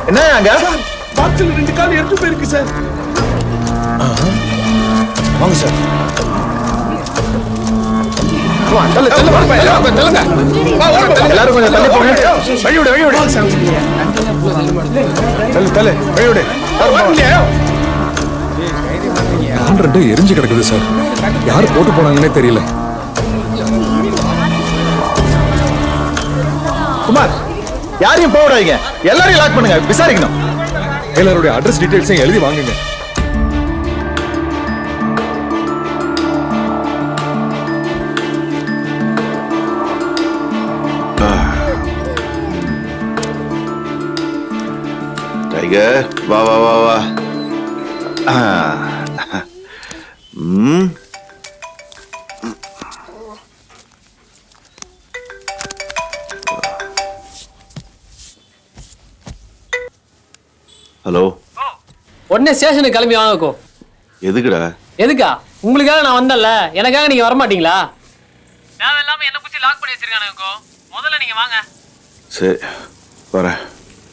என்ன அங்க பாக்ஸ்ல 2 கால் எரிஞ்சு போயிருக்கு சார். வாங்க சார். எல்லாரும் கொஞ்சம் தள்ளி போங்க. வழி விடு, வழி விடு. தள்ளு, வழி விடு. நான் 2 எரிஞ்சு கிடக்குது சார். யார் போட்டு போனாங்கன்னே தெரியல. குமார், யாரையும் போக விடாதீங்க. எல்லாரையும் லாக் பண்ணுங்க, விசாரிக்கணும். எல்லாருடைய அட்ரஸ் டீடைல்ஸையும் எழுதி வாங்குங்க. டைகர், வா வா வா வா. ஹலோ, உடனே ஸ்டேஷனுக்கு கிளம்பி வாங்கக்கோ. எதுக்குடா? எதுக்கா? உங்களுக்காக நான் வந்தேன்ல, எனக்காக நீங்க வர மாட்டீங்களா? தேவையில்லாம என்ன பிடிச்சி லாக் பண்ணி வச்சிருக்கானுக்கோ. முதல்ல நீங்க வாங்க. சரி வரேன்.